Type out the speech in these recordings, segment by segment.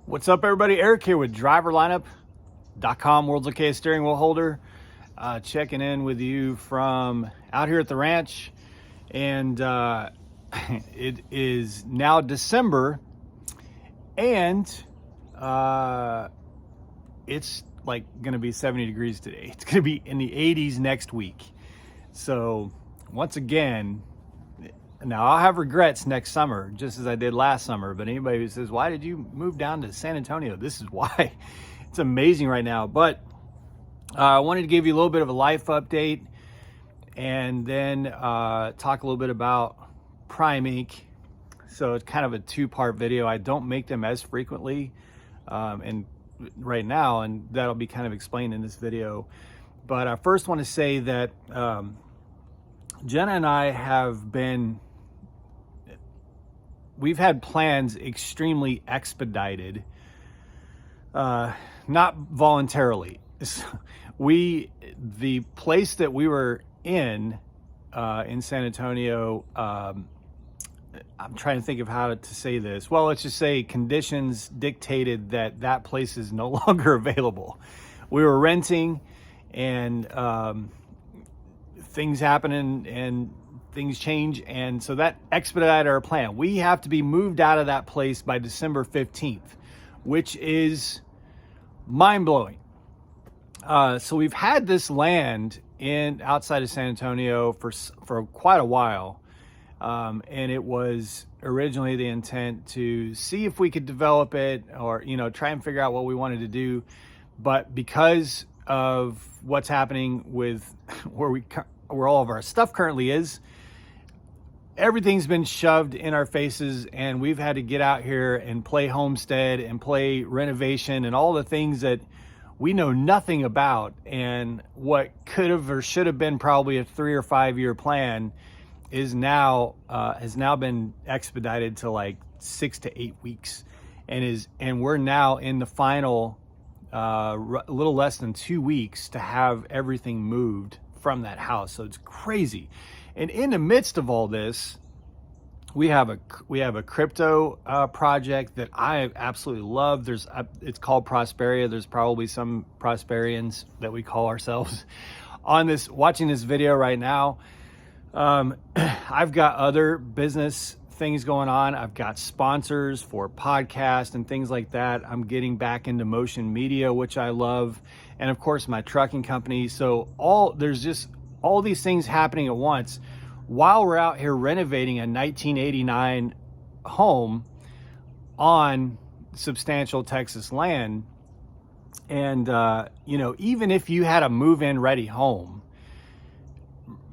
What's up, everybody? Eric here with driverlineup.com, world's luckiest steering wheel holder. Checking in with you from out here at the ranch. And it is now December, and it's like gonna be 70 degrees today. It's gonna be in the 80s next week. So once again, now I'll have regrets next summer, just as I did last summer. But anybody who says, why did you move down to San Antonio? This is why. It's amazing right now. But I wanted to give you a little bit of a life update, and then talk a little bit about Prime Ink. So it's kind of a two-part video. I don't make them as frequently and right now, and that'll be kind of explained in this video. But I first want to say that Jenna and I we've had plans extremely expedited, not voluntarily. The place that we were in San Antonio, I'm trying to think of how to say this. Well, let's just say conditions dictated that place is no longer available. We were renting, and things happen and things change, and so that expedited our plan. We have to be moved out of that place by December 15th, which is mind-blowing. So we've had this land outside of San Antonio for quite a while, and it was originally the intent to see if we could develop it, or try and figure out what we wanted to do. But because of what's happening with where all of our stuff currently is, everything's been shoved in our faces, and we've had to get out here and play homestead and play renovation and all the things that we know nothing about. And what could have or should have been probably a 3 or 5 year plan has now been expedited to like 6 to 8 weeks, and we're now in the final a little less than 2 weeks to have everything moved from that house. So it's crazy. And in the midst of all this, we have a crypto project that I absolutely love. It's called Prosperia. There's probably some Prosperians that we call ourselves on this, watching this video right now. I've got other business things going on. I've got sponsors for podcasts and things like that. I'm getting back into motion media, which I love. And of course, my trucking company. So there's just all these things happening at once while we're out here renovating a 1989 home on substantial Texas land. And, even if you had a move-in ready home,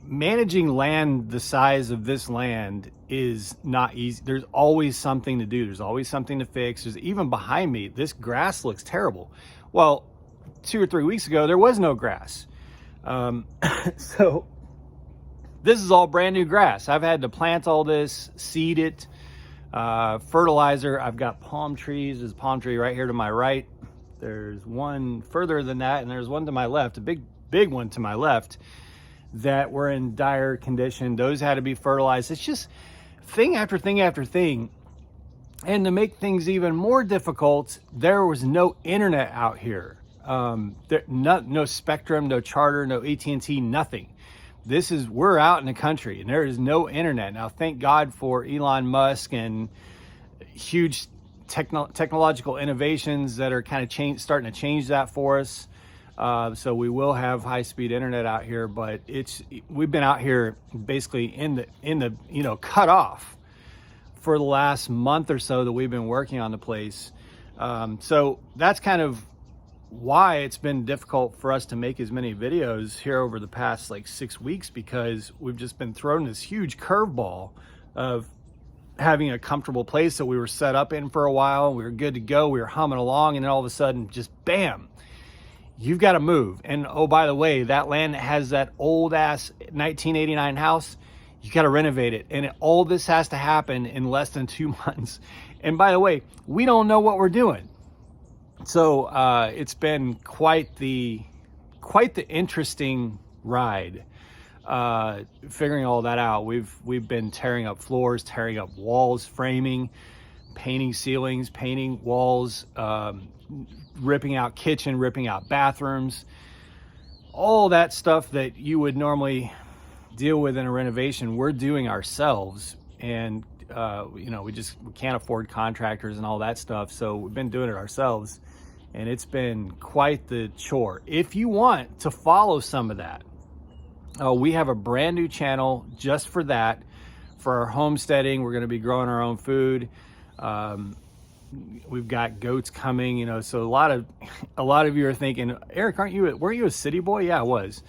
managing land the size of this land is not easy. There's always something to do. There's always something to fix. Even behind me, this grass looks terrible. Well, 2 or 3 weeks ago, there was no grass. So this is all brand new grass. I've had to plant all this, seed it, fertilizer. I've got palm trees. There's a palm tree right here to my right. There's one further than that, and there's one to my left, a big one to my left, that were in dire condition. Those had to be fertilized. It's just thing after thing after thing. And to make things even more difficult, there was no internet out here. No Spectrum, no Charter, no AT&T, nothing. We're out in the country, and there is no internet. Now, thank God for Elon Musk and huge technological innovations that are kind of starting to change that for us. So we will have high-speed internet out here, but we've been out here basically in the cut off for the last month or so that we've been working on the place. So that's kind of why it's been difficult for us to make as many videos here over the past like 6 weeks, because we've just been thrown this huge curveball of having a comfortable place that we were set up in for a while. We were good to go. We were humming along, and then all of a sudden, just bam, you've got to move. And oh, by the way, that land that has that old ass 1989 house, you got to renovate it. And all this has to happen in less than 2 months. And by the way, we don't know what we're doing. So it's been quite the interesting ride, figuring all that out. We've been tearing up floors, tearing up walls, framing, painting ceilings, painting walls, ripping out kitchen, ripping out bathrooms, all that stuff that you would normally deal with in a renovation, we're doing ourselves. And we can't afford contractors and all that stuff, so we've been doing it ourselves, and it's been quite the chore. If you want to follow some of that, we have a brand new channel just for that, for our homesteading. We're going to be growing our own food. We've got goats coming, so a lot of you are thinking, Eric, weren't you a city boy? Yeah, I was.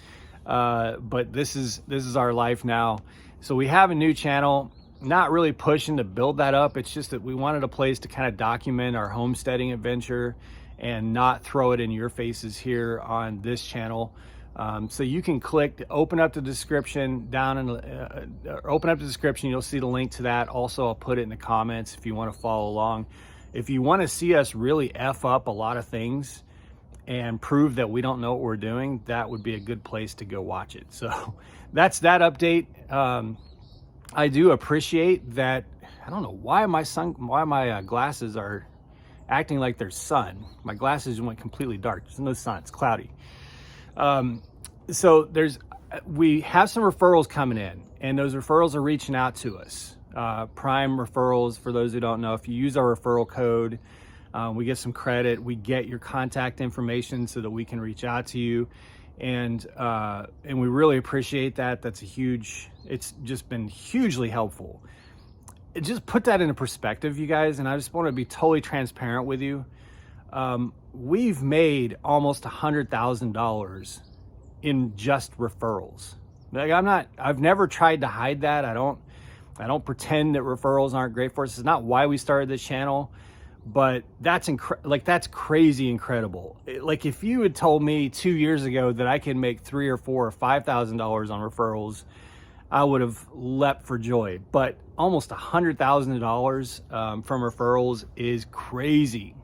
But this is our life now. So we have a new channel, not really pushing to build that up. It's just that we wanted a place to kind of document our homesteading adventure and not throw it in your faces here on this channel. So you can open up the description open up the description. You'll see the link to that. Also, I'll put it in the comments if you want to follow along. If you want to see us really F up a lot of things and prove that we don't know what we're doing, that would be a good place to go watch it. So that's that update. I do appreciate that. I don't know why my glasses are acting like there's sun. My glasses went completely dark. There's no sun. It's cloudy. So we have some referrals coming in, and those referrals are reaching out to us. Prime referrals, for those who don't know, if you use our referral code, we get some credit. We get your contact information so that we can reach out to you, and we really appreciate that. It's just been hugely helpful. Just put that into perspective, you guys, and I just want to be totally transparent with you. We've made almost $100,000 in just referrals. I've never tried to hide that. I don't pretend that referrals aren't great for us. It's not why we started this channel, but that's crazy incredible. Like, if you had told me 2 years ago that I could make $3,000 or $4,000 or $5,000 on referrals, I would have leapt for joy. But almost $100,000 from referrals is crazy.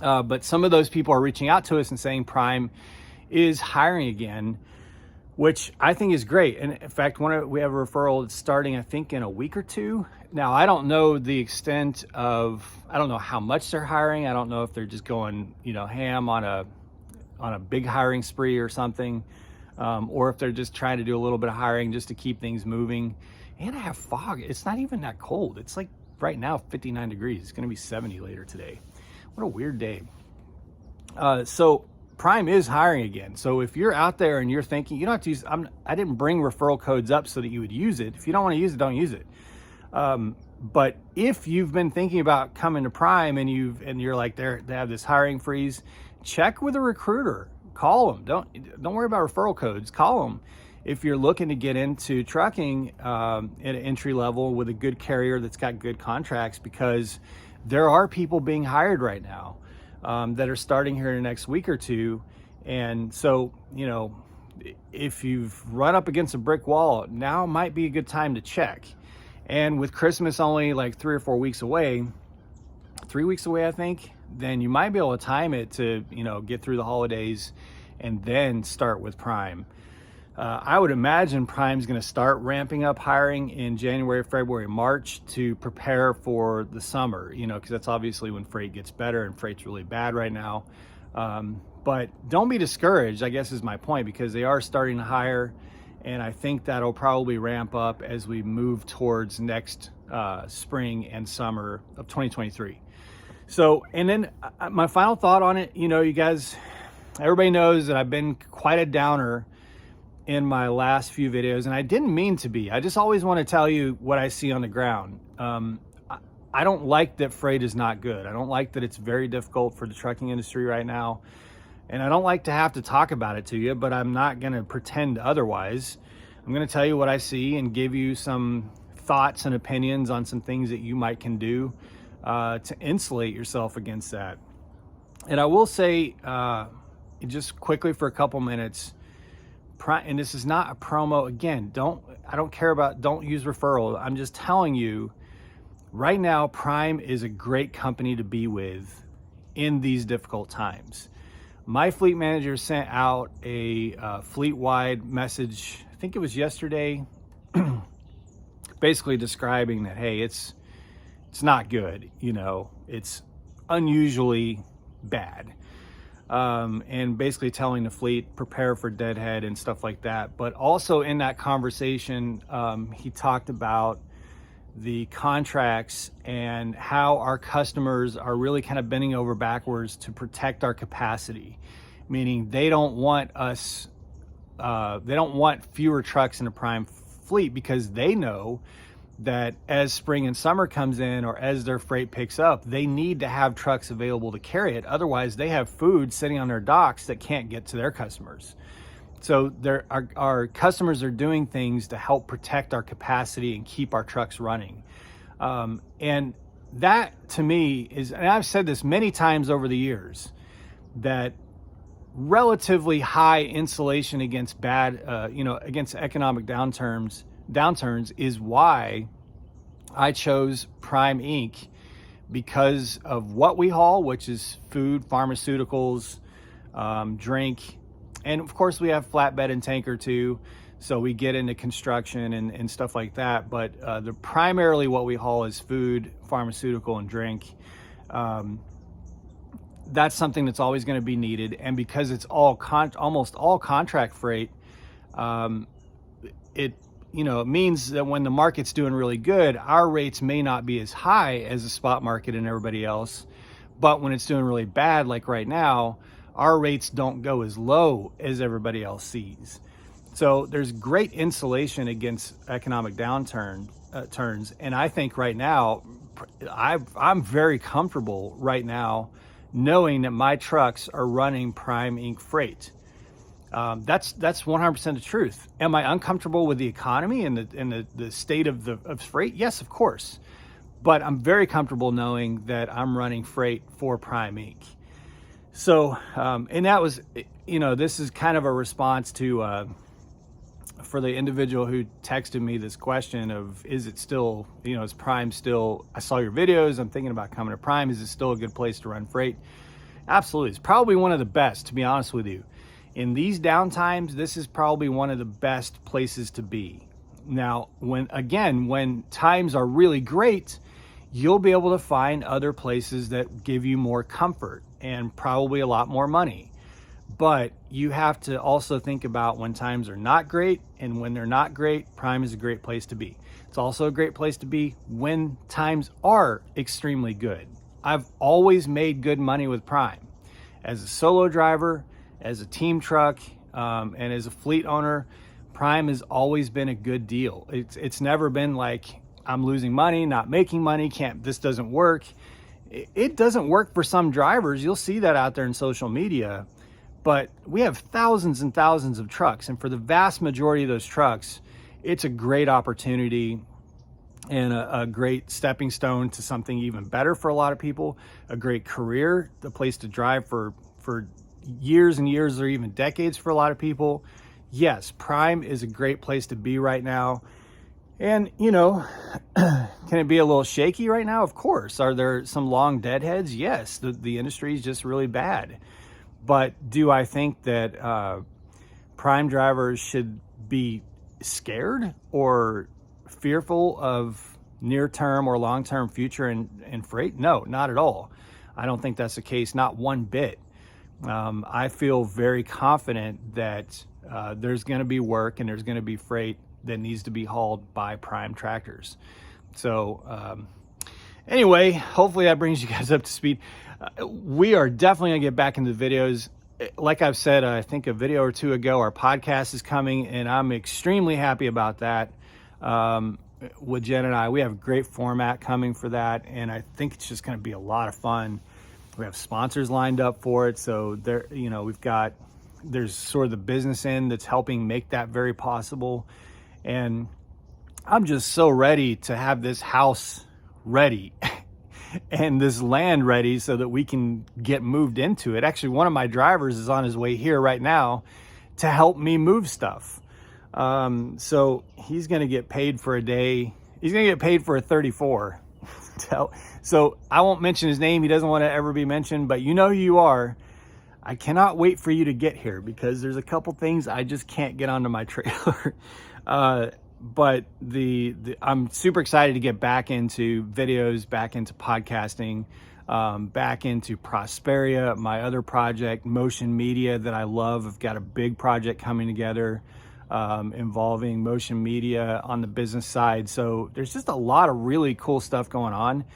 But some of those people are reaching out to us and saying Prime is hiring again, which I think is great. And in fact, we have a referral that's starting, I think, in a week or two. Now, I don't know the extent of, I don't know how much they're hiring. I don't know if they're just going, ham on a big hiring spree or something, or if they're just trying to do a little bit of hiring just to keep things moving. And I have fog. It's not even that cold. It's like right now 59 degrees. It's going to be 70 later today. What a weird day. So Prime is hiring again. So if you're out there and you're thinking, you don't have to use, I didn't bring referral codes up so that you would use it. If you don't want to use it, don't use it. But if you've been thinking about coming to Prime and you're like, they have this hiring freeze, check with a recruiter. Call them. Don't worry about referral codes. Call them if you're looking to get into trucking at an entry level with a good carrier that's got good contracts, because there are people being hired right now that are starting here in the next week or two. And so, if you've run up against a brick wall, now might be a good time to check. And with Christmas only like 3 or 4 weeks away, 3 weeks away, I think, then you might be able to time it to, get through the holidays and then start with Prime. I would imagine Prime's going to start ramping up hiring in January, February, March to prepare for the summer, because that's obviously when freight gets better, and freight's really bad right now. But don't be discouraged, I guess is my point, because they are starting to hire, and I think that'll probably ramp up as we move towards next spring and summer of 2023. So, and then my final thought on it, you guys, everybody knows that I've been quite a downer in my last few videos, and I didn't mean to be. I just always want to tell you what I see on the ground. I don't like that freight is not good. I don't like that it's very difficult for the trucking industry right now. And I don't like to have to talk about it to you, but I'm not going to pretend otherwise. I'm going to tell you what I see and give you some thoughts and opinions on some things that you can do to insulate yourself against that. And I will say, just quickly for a couple minutes, and this is not a promo. Again, I don't care about, don't use referral. I'm just telling you right now, Prime is a great company to be with in these difficult times. My fleet manager sent out a fleet-wide message, I think it was yesterday, basically describing that, hey, it's it's not good. It's unusually bad. And basically telling the fleet, prepare for deadhead and stuff like that. But also in that conversation, he talked about the contracts and how our customers are really kind of bending over backwards to protect our capacity, meaning they don't want fewer trucks in the prime fleet, because they know that as spring and summer comes in, or as their freight picks up, they need to have trucks available to carry it. Otherwise, they have food sitting on their docks that can't get to their customers. So our customers are doing things to help protect our capacity and keep our trucks running. And that to me is, and I've said this many times over the years, that relatively high insulation against against economic downturns is why I chose Prime Inc., because of what we haul, which is food, pharmaceuticals, drink, and of course we have flatbed and tanker too, so we get into construction and stuff like that. But the primarily what we haul is food, pharmaceutical, and drink. That's something that's always going to be needed, and because it's almost all contract freight, it means that when the market's doing really good, our rates may not be as high as the spot market and everybody else. But when it's doing really bad, like right now, our rates don't go as low as everybody else sees. So there's great insulation against economic turns. And I think right now, I'm very comfortable right now knowing that my trucks are running Prime Inc. freight. That's 100% the truth. Am I uncomfortable with the economy and the state of freight? Yes, of course. But I'm very comfortable knowing that I'm running freight for Prime Inc. So, and that was, this is kind of a response to, for the individual who texted me this question of, is it still, is Prime still, I saw your videos, I'm thinking about coming to Prime. Is it still a good place to run freight? Absolutely. It's probably one of the best, to be honest with you. In these downtimes, this is probably one of the best places to be. Now, when times are really great, you'll be able to find other places that give you more comfort and probably a lot more money. But you have to also think about when times are not great, and when they're not great, Prime is a great place to be. It's also a great place to be when times are extremely good. I've always made good money with Prime. As a solo driver, as a team truck, and as a fleet owner, Prime has always been a good deal. It's never been like I'm losing money, not making money, this doesn't work. It doesn't work for some drivers. You'll see that out there in social media. But we have thousands and thousands of trucks, and for the vast majority of those trucks, it's a great opportunity and a great stepping stone to something even better for a lot of people, a great career, the place to drive for years and years or even decades for a lot of people. Yes, Prime is a great place to be right now. And, can it be a little shaky right now? Of course. Are there some long deadheads? Yes, the industry is just really bad. But do I think that Prime drivers should be scared or fearful of near-term or long-term future in freight? No, not at all. I don't think that's the case, not one bit. I feel very confident that there's going to be work and there's going to be freight that needs to be hauled by Prime tractors. So anyway, hopefully that brings you guys up to speed. We are definitely going to get back into videos. Like I've said, I think a video or two ago, our podcast is coming, and I'm extremely happy about that. With Jen and I, we have a great format coming for that, and I think it's just going to be a lot of fun. We have sponsors lined up for it, so there, there's sort of the business end that's helping make that very possible. And I'm just so ready to have this house ready and this land ready so that we can get moved into it. Actually, one of my drivers is on his way here right now to help me move stuff. So he's going to get paid for a day. He's going to get paid for a 34. So I won't mention his name. He doesn't want to ever be mentioned, but you know who you are. I cannot wait for you to get here because there's a couple things I just can't get onto my trailer. but I'm super excited to get back into videos, back into podcasting, back into Prosperia, my other project, Motion Media, that I love. I've got a big project coming together involving Motion Media on the business side. So there's just a lot of really cool stuff going on,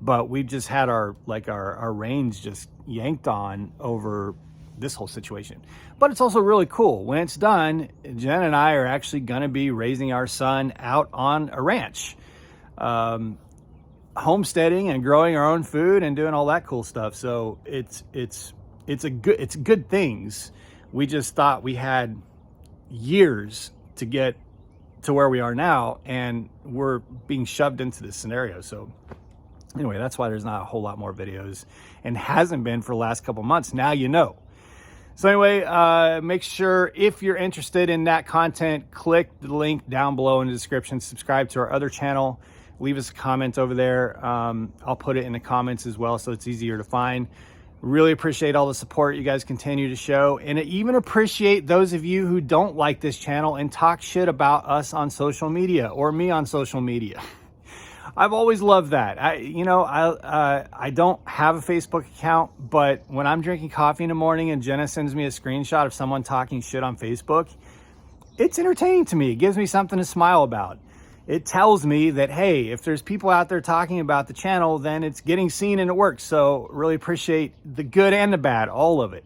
but we've just had our reins just yanked on over this whole situation. But it's also really cool. When it's done, Jen and I are actually going to be raising our son out on a ranch, homesteading and growing our own food and doing all that cool stuff. So it's good things. We just thought we had years to get to where we are now, and we're being shoved into this scenario. So anyway, that's why there's not a whole lot more videos, and hasn't been for the last couple months. Now you know. So anyway, make sure, if you're interested in that content, click the link down below in the description, subscribe to our other channel, leave us a comment over there. I'll put it in the comments as well, so it's easier to find. Really appreciate all the support you guys continue to show, and I even appreciate those of you who don't like this channel and talk shit about us on social media, or me on social media. I've always loved that. I don't have a Facebook account, but when I'm drinking coffee in the morning and Jenna sends me a screenshot of someone talking shit on Facebook, it's entertaining to me. It gives me something to smile about. It tells me that, hey, if there's people out there talking about the channel, then it's getting seen and it works. So really appreciate the good and the bad, all of it.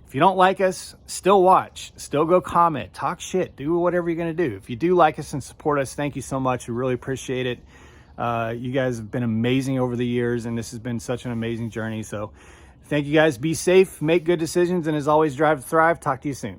If you don't like us, still watch, still go comment, talk shit, do whatever you're going to do. If you do like us and support us, thank you so much. We really appreciate it. You guys have been amazing over the years, and this has been such an amazing journey. So thank you guys. Be safe, make good decisions, and as always, drive to thrive. Talk to you soon.